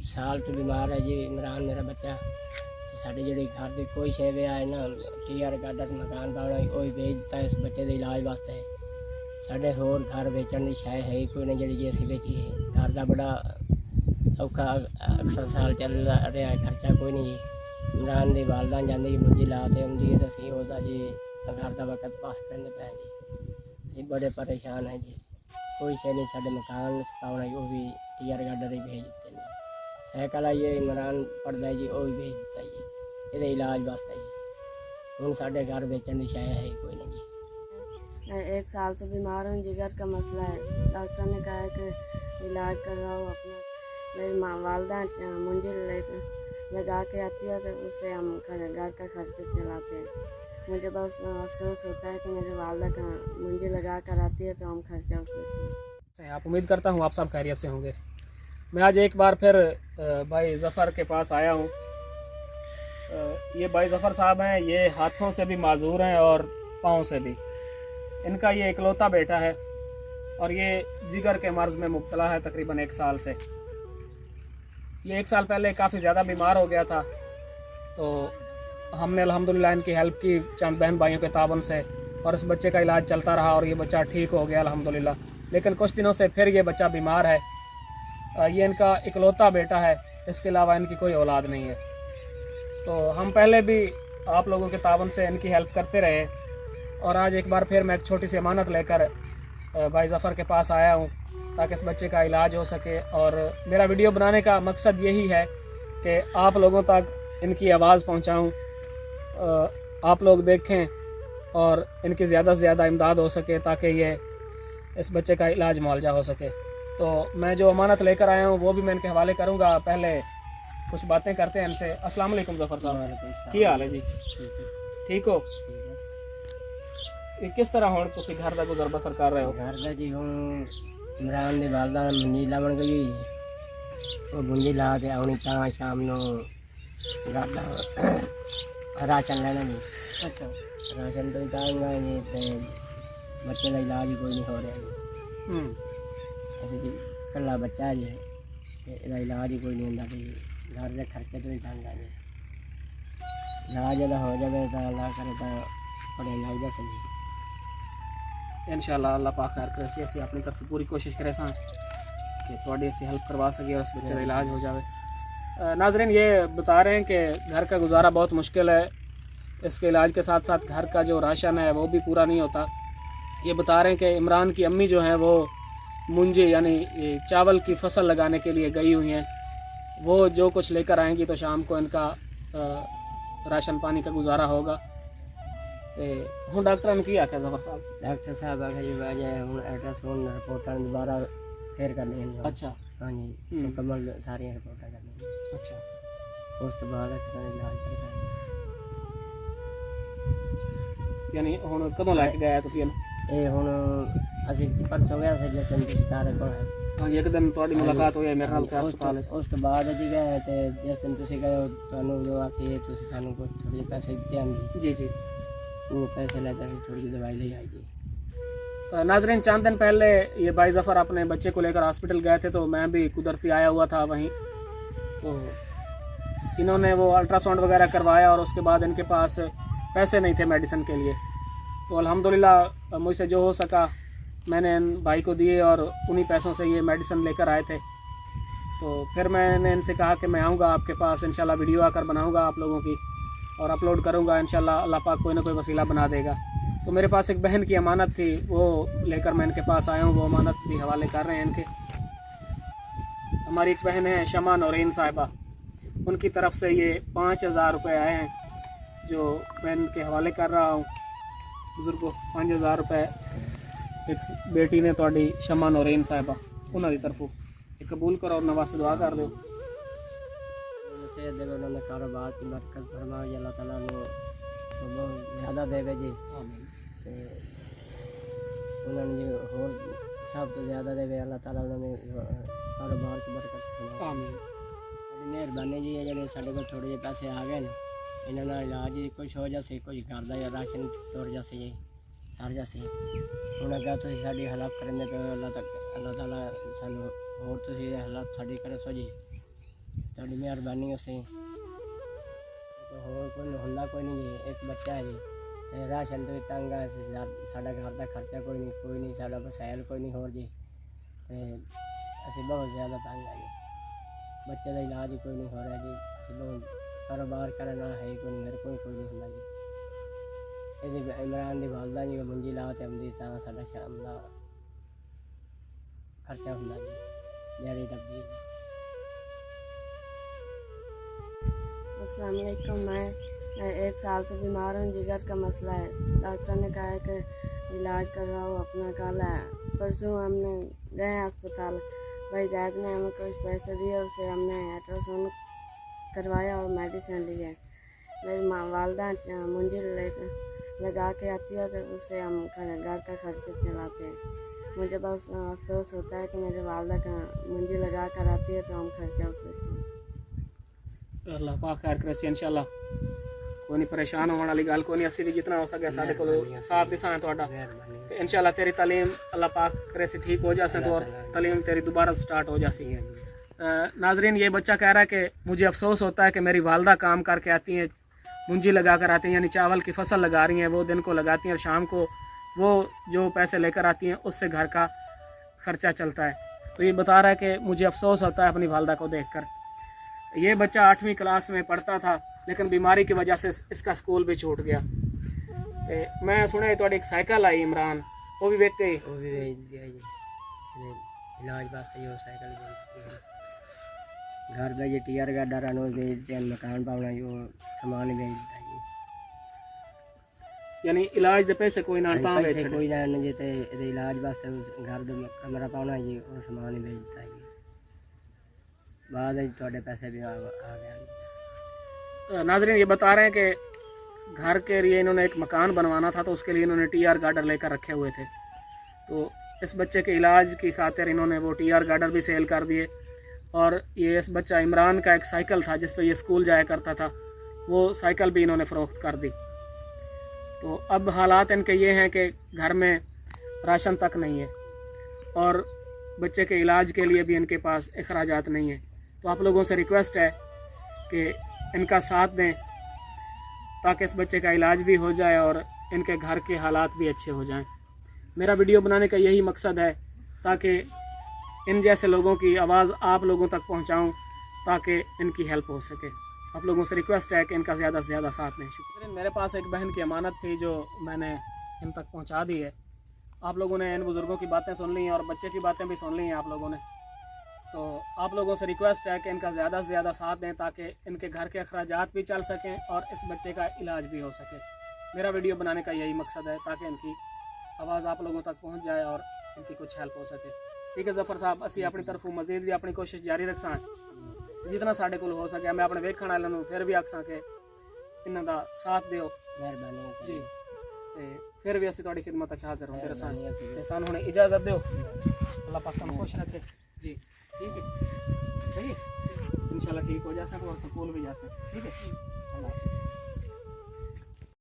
साल तो बीमार है जी इमरान मेरा बच्चा। साढ़े जी घर की कोई शे भी आए ना टीआर गार्डन मकान पाना वही बेच दिता है इस बच्चे के इलाज वास्ते। साढ़े होर घर बेचने की शाय है ही कोई नहीं जी असं बेचीए। घर का बड़ा औखा अक्सर साल चल रहा है, खर्चा कोई नहीं जी। इमरान की वालदा जाती मुंजी ला के आँदी है तो असी वह जी घर का वक्त पास करते पे जी। अभी बड़े परेशान हैं जी, कोई शे नहीं। साढ़े मकान पाना वो भी टीआर गार्डन ही भेज दिते हैं। साइकिल आइए इमरान पढ़ता है जी वो भी भेज दिता जी ये इलाज वास्ते जी। हूँ साढ़े घर बेचने की शाय है ही कोई नहीं जी। मैं 1 साल से बीमार हूँ, जिगर का मसला है। डॉक्टर ने कहा है कि इलाज करवाओ अपना। मेरी माँ वालदा मुंजी लगा के आती है तो उससे हम घर का खर्च चलाते हैं। मुझे बस अफसोस होता है कि मेरी वालदा का मुंजी लगा कर आती है तो हम खर्चा उससे। आप उम्मीद करता हूँ आप सब खैरियत से होंगे। मैं आज एक बार फिर भाई ज़फ़र के पास आया हूँ। ये भाई ज़फ़र साहब हैं, ये हाथों से भी माजूर हैं और पाँव से भी। इनका ये इकलौता बेटा है और ये जिगर के मर्ज़ में मुब्तला है तकरीबन 1 साल से। ये 1 साल पहले काफ़ी ज़्यादा बीमार हो गया था, तो हमने अल्हम्दुलिल्लाह इनकी हेल्प की चंद बहन भाइयों के ताबन से और इस बच्चे का इलाज चलता रहा और ये बच्चा ठीक हो गया अल्हम्दुलिल्लाह। लेकिन कुछ दिनों से फिर ये बच्चा बीमार है। ये इनका इकलौता बेटा है, इसके अलावा इनकी कोई औलाद नहीं है। तो हम पहले भी आप लोगों के ताबन से इनकी हेल्प करते रहे और आज एक बार फिर मैं एक छोटी सी अमानत लेकर भाई ज़फ़र के पास आया हूँ ताकि इस बच्चे का इलाज हो सके। और मेरा वीडियो बनाने का मकसद यही है कि आप लोगों तक इनकी आवाज़ पहुँचाऊँ, आप लोग देखें और इनकी ज़्यादा से ज़्यादा इमदाद हो सके ताकि ये इस बच्चे का इलाज मुआवजा हो सके। तो मैं जो अमानत लेकर आया हूँ वो भी मैं इनके हवाले करूँगा। पहले कुछ बातें करते हैं इनसे। अस्सलाम वालेकुम ज़फ़र साहब, की हाल है जी? ठीक हो? किस तरह हुण तुसीं घर का गुजर बसर कर रहे हो? घर का जी हूँ इमरान की वालदा मुंजी लावन गई हुई है, वो मुंजी ला के आनी तो शाम को घर का राशन लेना जी। अच्छा, राशन तो इतारूंगा जी तो बच्चे का इलाज ही कोई नहीं हो रहा जी। ऐसे जी कला बच्चा है जी तो इसका इलाज ही कोई नहीं होता जी। घर के खर्चे तो ही तंग है जी। इलाज जब हो जाए तो अल्लाह करे तो पढ़े लग जा जी। इंशाअल्लाह अल्लाह पाक खैर करे। असीं अपनी तरफ पूरी कोशिश करें सां कि थोड़ी ऐसी हेल्प करवा सके और उस बच्चे का इलाज हो जाए। नाज़रीन ये बता रहे हैं कि घर का गुजारा बहुत मुश्किल है, इसके इलाज के साथ साथ घर का जो राशन है वो भी पूरा नहीं होता। ये बता रहे हैं कि इमरान की अम्मी जो हैं वो मुंजी यानी चावल की फसल लगाने के लिए गई हुई हैं। वो जो कुछ लेकर आएंगी तो शाम को इनका राशन पानी का गुजारा होगा। तो हूँ डॉक्टर ने की आख्या ज़फ़र साहब? डॉक्टर साहब आखे जी वजह हूँ अल्ट्रासाउंड रिपोर्टा दोबारा फिर करनी है। अच्छा, हाँ जी मुकम्मल सारिया रिपोर्टा करनी है। अच्छा, उस तो बाद इलाज कर सकते। यानी हुण कदों लैके गए तुसीं इहनूं? ये हूँ असी परसों गया से जैसे तारे को है। हाँ जी, एक दिन तुहाडी मुलाकात हुई मेरे नाल हस्पताल। उस तो बाद जी गए तो जिस दिन तुसीं गए तुहानू जो आखी तुसीं सानू कुछ थोड़े पैसे दिते हैं जी जी, वो पैसे लेते हैं थोड़ी जी दवाई ले आई जी। नाज़रीन चंद दिन पहले ये भाई ज़फ़र अपने बच्चे को लेकर हॉस्पिटल गए थे तो मैं भी कुदरती आया हुआ था वहीं। तो इन्होंने वो अल्ट्रासाउंड वगैरह करवाया और उसके बाद इनके पास पैसे नहीं थे मेडिसिन के लिए। तो अल्हम्दुलिल्लाह मुझसे जो हो सका मैंने इन भाई को दिए और उन्हीं पैसों से ये मेडिसिन लेकर आए थे। तो फिर मैंने इनसे कहा कि मैं आऊँगा आपके पास, इंशाल्लाह वीडियो आकर बनाऊँगा आप लोगों की और अपलोड करूँगा। इंशाल्लाह अल्लाह पाक कोई ना कोई वसीला बना देगा। तो मेरे पास एक बहन की अमानत थी, वो लेकर मैं इनके पास आया हूँ। वो अमानत भी हवाले कर रहे हैं इनके। हमारी एक बहन है शमा नौरीन साहिबा, उनकी तरफ से ये 5000 रुपये आए हैं जो मैं इनके हवाले कर रहा हूँ। बुजुर्गो 5000 रुपये एक बेटी ने थोड़ी शमा नौरीन साहिबा उन्होंने तरफों कबूल करो और नवाज दुआ कर दो। उन्होंने कारोबार की बरकत फरमाओ अल्लाह ताला को बहुत ज़्यादा देवे जी। उन्होंने जो होर सब तो ज़्यादा देवे अल्लाह ताला उन्होंने कारोबार की बरकत फरमाओ। मेहरबानी जी है जो साढ़े को थोड़े जे पैसे आ गए इन्होंने इलाज ही कुछ हो जाए कुछ घर का राशन तुर जासे जी सर जासे। उन्हें कहा तुम साड़ी हेल्प करेंगे तो अल्लाह ताला सानू होर तुम हेल्प साड़ी करे सो जी। ਤੁਹਾਡੀ ਮਿਹਰਬਾਨੀ ਉਸੇ ਹੋਰ ਕੋਈ ਹੁੰਦਾ ਕੋਈ ਨਹੀਂ ਜੀ, ਇੱਕ ਬੱਚਾ ਹੈ ਜੀ ਤੇ ਰਾਸ਼ਨ ਤੋਂ ਵੀ ਤੰਗ ਆ ਅਸੀਂ, ਸਾਡਾ ਘਰ ਦਾ ਖਰਚਾ ਕੋਈ ਨਹੀਂ, ਸਾਡਾ ਵਸਾਇਲ ਕੋਈ ਨਹੀਂ ਹੋਰ ਜੀ, ਤੇ ਅਸੀਂ ਬਹੁਤ ਜ਼ਿਆਦਾ ਤੰਗ ਆ ਜੀ। ਬੱਚੇ ਦਾ ਇਲਾਜ ਕੋਈ ਨਹੀਂ ਹੋ ਰਿਹਾ ਜੀ, ਅਸੀਂ ਬਹੁਤ ਕਾਰੋਬਾਰ ਕਰਨਾ ਹੈ ਕੋਈ ਨਹੀਂ, ਮੇਰੇ ਕੋਲ ਕੋਈ ਨਹੀਂ ਹੁੰਦਾ ਜੀ। ਇਹਦੇ ਇਮਰਾਨ ਦੀ ਵਾਲਦਾ ਜੀ ਮੁੰਜੀ ਲਾ ਤੇ ਆਉਂਦੀ ਤਾਂ ਸਾਡਾ ਸ਼ਾਮ ਦਾ ਖਰਚਾ ਹੁੰਦਾ ਜੀ, ਦਿਹਾੜੀ ਡੱਬੀ ਜੀ। अस्सलाम वालेकुम। मैं 1 साल से बीमार हूँ, जिगर का मसला है। डॉक्टर ने कहा है कि इलाज करवाओ अपना। कल परसों हमने गए अस्पताल, भाई जायद ने हमें कुछ पैसे दिए, उसे हमने अल्ट्रासाउंड करवाया और मेडिसिन ली है। मेरी माँ वालदा मुंजी लगा के आती है तो उससे हम घर का खर्च चलाते हैं। मुझे बहुत अफसोस होता है कि मेरी वालदा का मुंजी लगा कर आती है तो हम खर्चा उससे। अल्लाह पाक खैर करे इंशाल्लाह। कोई नहीं परेशान होने वाली गल कोई नहीं, असी भी जितना हो सके साढ़े को साथ दिसा तुहाडा ते इंशाल्लाह तेरी तालीम अल्लाह पाक करे से ठीक हो जासे तो और तालीम तेरी दोबारा स्टार्ट हो जासी। नाजरीन, ये बच्चा कह रहा है कि मुझे अफसोस होता है कि मेरी वालदा काम करके आती हैं, मुंजी लगा कर आती हैं, यानी चावल की फसल लगा रही हैं, वो दिन को लगाती हैं और शाम को वो जो पैसे लेकर आती हैं उससे घर का खर्चा चलता है। तो ये बता रहा है कि मुझे अफसोस होता है अपनी वालदा को देखकर। ये बच्चा 8वीं क्लास में पढ़ता था, लेकिन बीमारी की वजह से इसका स्कूल भी छूट गया। तो मैं सुना थोड़ी एक साइकिल आई इमरान, वो भी बेच गई? वो भी भेज दिया जी, इलाज वास्ते जो साइकिल भेजती है। घर का ये टीयर का डर अनु भेजते हैं, मकान पाना जो सामान भेजता है जी। यानी इलाज दे पैसे कोई ना ता पैसे कोई ना जे ते इलाज वास्ते घर का कमरा पाना जी और सामान ही भेजता है जी। बाद थोड़े पैसे भी आ गए। नाजरीन, ये बता रहे हैं कि घर के लिए इन्होंने एक मकान बनवाना था, तो उसके लिए इन्होंने टीआर गार्डर लेकर रखे हुए थे। तो इस बच्चे के इलाज की खातिर इन्होंने वो टीआर गार्डर भी सेल कर दिए। और ये इस बच्चा इमरान का एक साइकिल था जिस पर ये स्कूल जाया करता था, वो साइकिल भी इन्होंने फ़रोख्त कर दी। तो अब हालात इनके ये हैं कि घर में राशन तक नहीं है और बच्चे के इलाज के लिए भी इनके पास अखराजात नहीं है। तो आप लोगों से रिक्वेस्ट है कि इनका साथ दें ताकि इस बच्चे का इलाज भी हो जाए और इनके घर के हालात भी अच्छे हो जाएं। मेरा वीडियो बनाने का यही मकसद है ताकि इन जैसे लोगों की आवाज़ आप लोगों तक पहुंचाऊं ताकि इनकी हेल्प हो सके। आप लोगों से रिक्वेस्ट है कि इनका ज़्यादा से ज़्यादा साथ दें। शुक्रिया। मेरे पास एक बहन की अमानत थी जो मैंने इन तक पहुँचा दी है। आप लोगों ने इन बुज़ुर्गों की बातें सुन ली हैं और बच्चे की बातें भी सुन ली हैं आप लोगों ने। तो आप लोगों से रिक्वेस्ट है कि इनका ज़्यादा से ज़्यादा साथ दें ताकि इनके घर के अखराजात भी चल सकें और इस बच्चे का इलाज भी हो सके। मेरा वीडियो बनाने का यही मकसद है ताकि इनकी आवाज़ आप लोगों तक पहुंच जाए और इनकी कुछ हेल्प हो सके। ठीक है जफर साहब, असी अपनी तरफों मजीद भी अपनी कोशिश जारी रखसा जितना साढ़े को हो सके। मैं अपने वेखण वालों फिर भी आखसा कि इन्हों का साथ दिओ, मेहरबानी जी। तो फिर भी असी तुहाडी खिदमत अच्छा हाजिर होंदे रहांगे। सानू हुण इजाज़त दिओ, अल्लाह पाक तुहानू खुश रखे जी। ठीक है, सही है, इंशाल्लाह ठीक हो जा सको और स्कूल भी जा सको। ठीक है, अल्लाह हाफ़िज़।